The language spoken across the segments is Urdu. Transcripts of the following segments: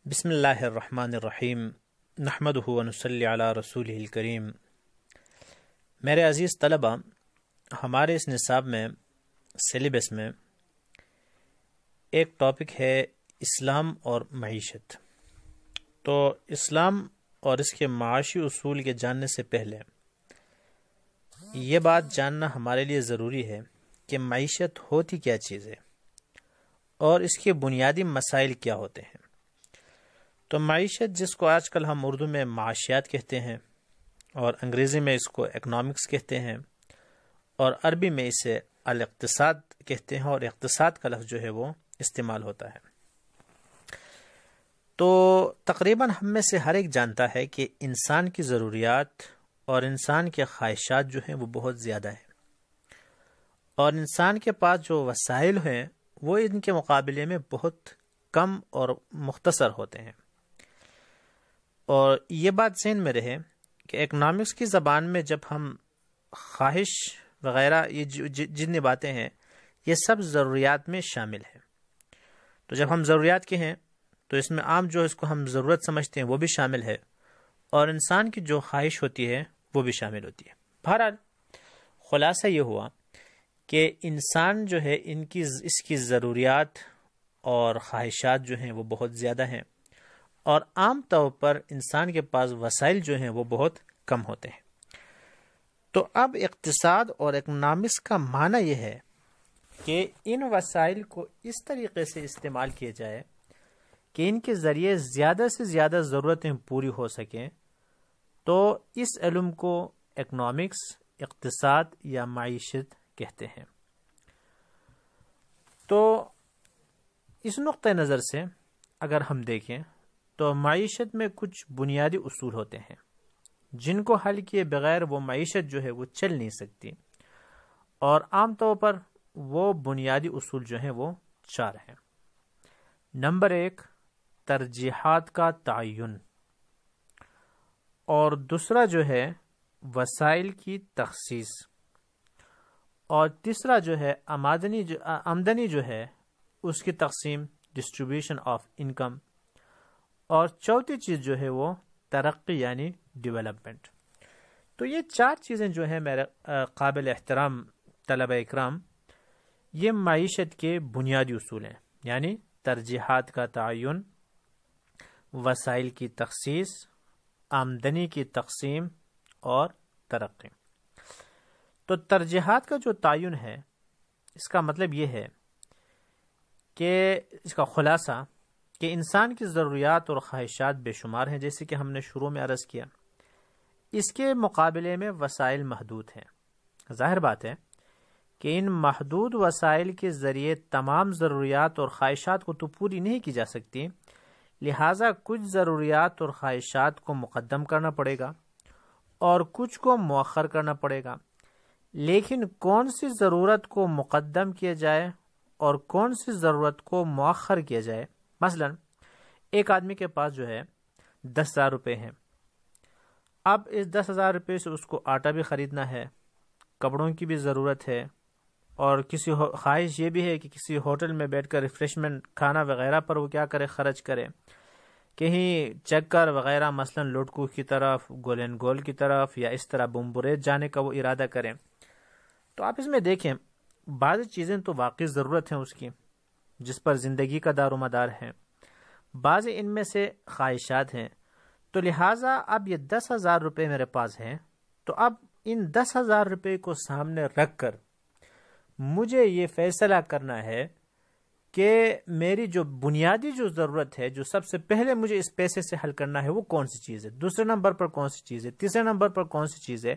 بسم اللہ الرحمن الرحیم نحمدہ ونصلی علی رسولہ الکریم۔ میرے عزیز طلبہ، ہمارے اس نصاب میں سلیبس میں ایک ٹاپک ہے اسلام اور معیشت۔ تو اسلام اور اس کے معاشی اصول کے جاننے سے پہلے یہ بات جاننا ہمارے لیے ضروری ہے کہ معیشت ہوتی کیا چیز ہے اور اس کے بنیادی مسائل کیا ہوتے ہیں۔ تو معیشت، جس کو آج کل ہم اردو میں معاشیات کہتے ہیں اور انگریزی میں اس کو اکنامکس کہتے ہیں اور عربی میں اسے الاقتصاد کہتے ہیں، اور اقتصاد کا لفظ جو ہے وہ استعمال ہوتا ہے۔ تو تقریباً ہم میں سے ہر ایک جانتا ہے کہ انسان کی ضروریات اور انسان کے خواہشات جو ہیں وہ بہت زیادہ ہیں، اور انسان کے پاس جو وسائل ہیں وہ ان کے مقابلے میں بہت کم اور مختصر ہوتے ہیں۔ اور یہ بات ذہن میں رہے کہ اکنامکس کی زبان میں جب ہم خواہش وغیرہ یہ جتنی باتیں ہیں یہ سب ضروریات میں شامل ہیں۔ تو جب ہم ضروریات کے ہیں تو اس میں عام جو اس کو ہم ضرورت سمجھتے ہیں وہ بھی شامل ہے، اور انسان کی جو خواہش ہوتی ہے وہ بھی شامل ہوتی ہے۔ بہرحال خلاصہ یہ ہوا کہ انسان جو ہے اس کی ضروریات اور خواہشات جو ہیں وہ بہت زیادہ ہیں، اور عام طور پر انسان کے پاس وسائل جو ہیں وہ بہت کم ہوتے ہیں۔ تو اب اقتصاد اور اکنامکس کا معنی یہ ہے کہ ان وسائل کو اس طریقے سے استعمال کیا جائے کہ ان کے ذریعے زیادہ سے زیادہ ضرورتیں پوری ہو سکیں۔ تو اس علم کو اکنامکس، اقتصاد یا معیشت کہتے ہیں۔ تو اس نقطہ نظر سے اگر ہم دیکھیں تو معیشت میں کچھ بنیادی اصول ہوتے ہیں جن کو حل کیے بغیر وہ معیشت جو ہے وہ چل نہیں سکتی، اور عام طور پر وہ بنیادی اصول جو ہیں وہ 4 ہیں۔ نمبر 1، ترجیحات کا تعین، اور دوسرا جو ہے وسائل کی تخصیص، اور تیسرا جو ہے آمدنی جو ہے اس کی تقسیم، ڈسٹریبیوشن آف انکم، اور چوتھی چیز جو ہے وہ ترقی یعنی ڈیولپمنٹ۔ تو یہ 4 چیزیں جو ہیں میرے قابل احترام طلبہ اکرام، یہ معیشت کے بنیادی اصول ہیں، یعنی ترجیحات کا تعین، وسائل کی تخصیص، آمدنی کی تقسیم اور ترقی۔ تو ترجیحات کا جو تعین ہے اس کا مطلب یہ ہے کہ اس کا خلاصہ کہ انسان کی ضروریات اور خواہشات بے شمار ہیں، جیسے کہ ہم نے شروع میں عرض کیا۔ اس کے مقابلے میں وسائل محدود ہیں۔ ظاہر بات ہے کہ ان محدود وسائل کے ذریعے تمام ضروریات اور خواہشات کو تو پوری نہیں کی جا سکتی، لہٰذا کچھ ضروریات اور خواہشات کو مقدم کرنا پڑے گا اور کچھ کو مؤخر کرنا پڑے گا۔ لیکن کون سی ضرورت کو مقدم کیا جائے اور کون سی ضرورت کو مؤخر کیا جائے؟ مثلا ایک آدمی کے پاس جو ہے 10,000 روپے ہیں، اب اس 10,000 روپے سے اس کو آٹا بھی خریدنا ہے، کپڑوں کی بھی ضرورت ہے، اور کسی خواہش یہ بھی ہے کہ کسی ہوٹل میں بیٹھ کر ریفریشمنٹ کھانا وغیرہ پر وہ کیا کرے، خرچ کرے، کہیں چکر وغیرہ مثلا لوٹکو کی طرف، گولین گول کی طرف، یا اس طرح بمبریج جانے کا وہ ارادہ کریں۔ تو آپ اس میں دیکھیں بعض چیزیں تو واقعی ضرورت ہیں اس کی، جس پر زندگی کا دار و مدار ہے، بعض ان میں سے خواہشات ہیں۔ تو لہٰذا اب یہ 10,000 روپے میرے پاس ہیں، تو اب ان 10,000 روپے کو سامنے رکھ کر مجھے یہ فیصلہ کرنا ہے کہ میری جو بنیادی جو ضرورت ہے، جو سب سے پہلے مجھے اس پیسے سے حل کرنا ہے، وہ کون سی چیز ہے، دوسرے نمبر پر کون سی چیز ہے، تیسرے نمبر پر کون سی چیز ہے۔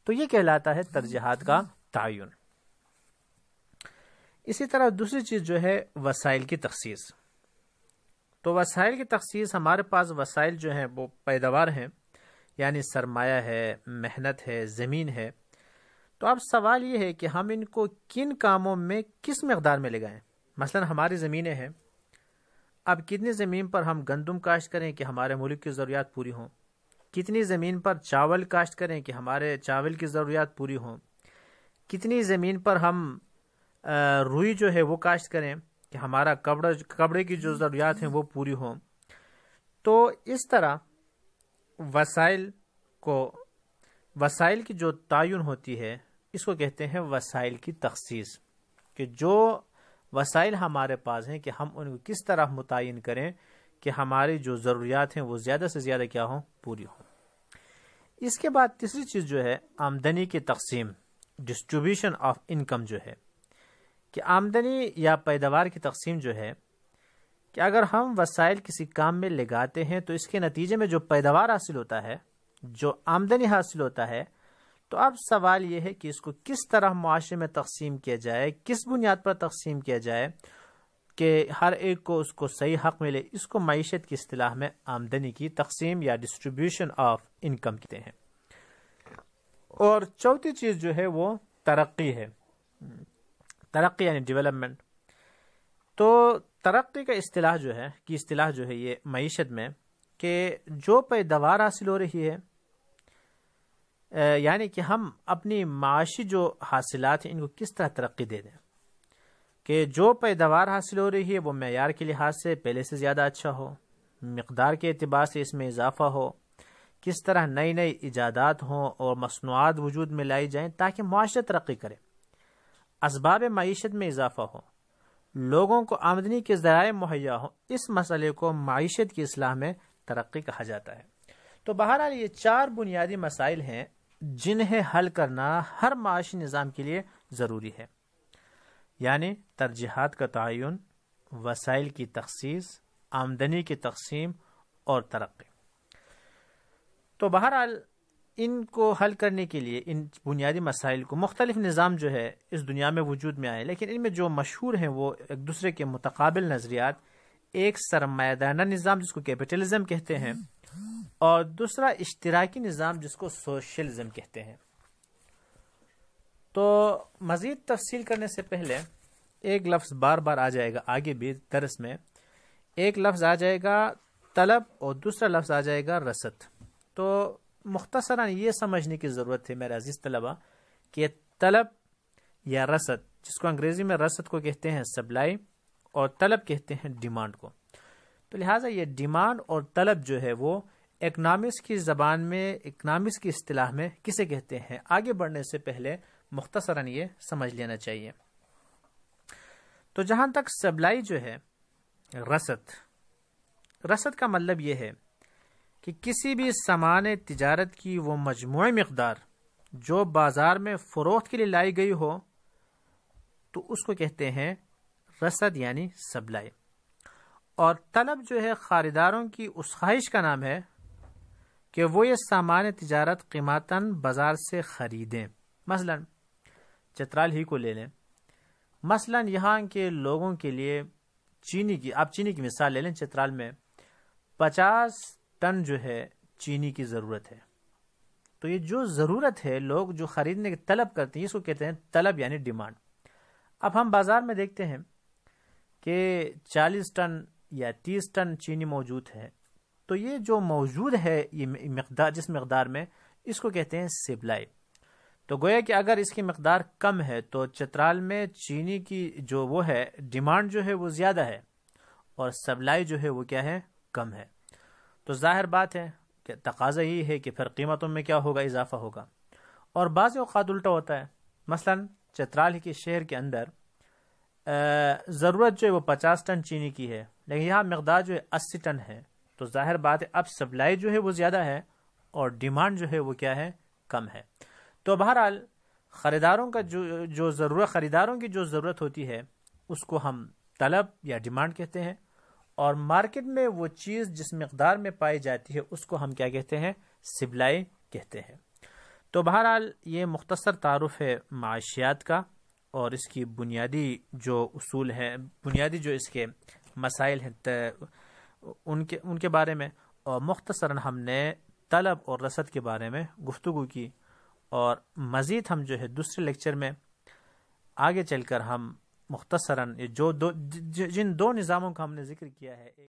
تو یہ کہلاتا ہے ترجیحات کا تعین۔ اسی طرح دوسری چیز جو ہے وسائل کی تخصیص۔ تو وسائل کی تخصیص، ہمارے پاس وسائل جو ہیں وہ پیداوار ہیں، یعنی سرمایہ ہے، محنت ہے، زمین ہے۔ تو اب سوال یہ ہے کہ ہم ان کو کن کاموں میں کس مقدار میں لگائیں۔ مثلا ہماری زمینیں ہیں، اب کتنی زمین پر ہم گندم کاشت کریں کہ ہمارے ملک کی ضروریات پوری ہوں، کتنی زمین پر چاول کاشت کریں کہ ہمارے چاول کی ضروریات پوری ہوں، کتنی زمین پر ہم روئی جو ہے وہ کاشت کریں کہ ہمارا کپڑے کی جو ضروریات ہیں وہ پوری ہوں۔ تو اس طرح وسائل کی جو تعین ہوتی ہے اس کو کہتے ہیں وسائل کی تخصیص، کہ جو وسائل ہمارے پاس ہیں کہ ہم ان کو کس طرح متعین کریں کہ ہماری جو ضروریات ہیں وہ زیادہ سے زیادہ کیا ہوں، پوری ہوں۔ اس کے بعد تیسری چیز جو ہے آمدنی کی تقسیم، ڈسٹریبیوشن آف انکم، جو ہے کہ آمدنی یا پیداوار کی تقسیم جو ہے کہ اگر ہم وسائل کسی کام میں لگاتے ہیں تو اس کے نتیجے میں جو پیداوار حاصل ہوتا ہے، جو آمدنی حاصل ہوتا ہے، تو اب سوال یہ ہے کہ اس کو کس طرح معاشرے میں تقسیم کیا جائے، کس بنیاد پر تقسیم کیا جائے کہ ہر ایک کو اس کو صحیح حق ملے۔ اس کو معیشت کی اصطلاح میں آمدنی کی تقسیم یا ڈسٹریبیوشن آف انکم کہتے ہیں۔ اور چوتھی چیز جو ہے وہ ترقی ہے، ترقی یعنی ڈیولپمنٹ۔ تو ترقی کا اصطلاح جو ہے یہ معیشت میں کہ جو پیداوار حاصل ہو رہی ہے، یعنی کہ ہم اپنی معاشی جو حاصلات ہیں ان کو کس طرح ترقی دے دیں، کہ جو پیداوار حاصل ہو رہی ہے وہ معیار کے لحاظ سے پہلے سے زیادہ اچھا ہو، مقدار کے اعتبار سے اس میں اضافہ ہو، کس طرح نئی نئی ایجادات ہوں اور مصنوعات وجود میں لائی جائیں تاکہ معاشرہ ترقی کرے، اسباب معیشت میں اضافہ ہو، لوگوں کو آمدنی کے ذرائع مہیا ہوں۔ اس مسئلے کو معیشت کی اصلاح میں ترقی کہا جاتا ہے۔ تو بہرحال یہ 4 بنیادی مسائل ہیں جنہیں حل کرنا ہر معاشی نظام کے لیے ضروری ہے، یعنی ترجیحات کا تعین، وسائل کی تخصیص، آمدنی کی تقسیم اور ترقی۔ تو بہرحال ان کو حل کرنے کے لیے ان بنیادی مسائل کو مختلف نظام جو ہے اس دنیا میں وجود میں آئے، لیکن ان میں جو مشہور ہیں وہ ایک دوسرے کے متقابل نظریات، ایک سرمایہ دارانہ نظام جس کو کیپٹلزم کہتے ہیں، اور دوسرا اشتراکی نظام جس کو سوشلزم کہتے ہیں۔ تو مزید تفصیل کرنے سے پہلے ایک لفظ بار بار آ جائے گا آگے بھی درس میں، ایک لفظ آ جائے گا طلب اور دوسرا لفظ آ جائے گا رسد۔ تو مختصراً یہ سمجھنے کی ضرورت ہے میرے عزیز طلبہ کہ طلب یا رسد، جس کو انگریزی میں رسد کو کہتے ہیں سپلائی اور طلب کہتے ہیں ڈیمانڈ کو، تو لہٰذا یہ ڈیمانڈ اور طلب جو ہے وہ اکنامکس کی زبان میں، اکنامکس کی اصطلاح میں کسے کہتے ہیں، آگے بڑھنے سے پہلے مختصراً یہ سمجھ لینا چاہیے۔ تو جہاں تک سپلائی جو ہے، رسد کا مطلب یہ ہے کہ کسی بھی سامان تجارت کی وہ مجموعی مقدار جو بازار میں فروخت کے لیے لائی گئی ہو تو اس کو کہتے ہیں رسد یعنی سپلائی۔ اور طلب جو ہے خریداروں کی اس خواہش کا نام ہے کہ وہ یہ سامان تجارت قیمتاً بازار سے خریدیں۔ مثلا چترال ہی کو لے لیں، مثلا یہاں کے لوگوں کے لیے آپ چینی کی مثال لے لیں، چترال میں 50 ٹن جو ہے چینی کی ضرورت ہے۔ تو یہ جو ضرورت ہے، لوگ جو خریدنے کی طلب کرتے ہیں، اس کو کہتے ہیں طلب یعنی ڈیمانڈ۔ اب ہم بازار میں دیکھتے ہیں کہ 40 ٹن یا 30 ٹن چینی موجود ہے، تو یہ جو موجود ہے یہ مقدار، جس مقدار میں، اس کو کہتے ہیں سپلائی۔ تو گویا کہ اگر اس کی مقدار کم ہے تو چترال میں چینی کی جو وہ ہے ڈیمانڈ جو ہے وہ زیادہ ہے اور سپلائی جو ہے وہ کیا ہے، کم ہے۔ تو ظاہر بات ہے کہ تقاضا یہ ہے کہ پھر قیمتوں میں کیا ہوگا، اضافہ ہوگا۔ اور بعض اوقات الٹا ہوتا ہے، مثلا چترال کے شہر کے اندر ضرورت جو ہے وہ 50 ٹن چینی کی ہے، لیکن یہاں مقدار جو ہے 80 ٹن ہے، تو ظاہر بات ہے اب سپلائی جو ہے وہ زیادہ ہے اور ڈیمانڈ جو ہے وہ کیا ہے، کم ہے۔ تو بہرحال خریداروں کی جو ضرورت ہوتی ہے اس کو ہم طلب یا ڈیمانڈ کہتے ہیں، اور مارکیٹ میں وہ چیز جس مقدار میں پائی جاتی ہے اس کو ہم کیا کہتے ہیں، سپلائی کہتے ہیں۔ تو بہرحال یہ مختصر تعارف ہے معاشیات کا اور اس کی بنیادی جو اصول ہیں، بنیادی جو اس کے مسائل ہیں ان کے بارے میں، اور مختصراً ہم نے طلب اور رسد کے بارے میں گفتگو کی، اور مزید ہم جو ہے دوسرے لیکچر میں آگے چل کر ہم مختصراً جن 2 نظاموں کا ہم نے ذکر کیا ہے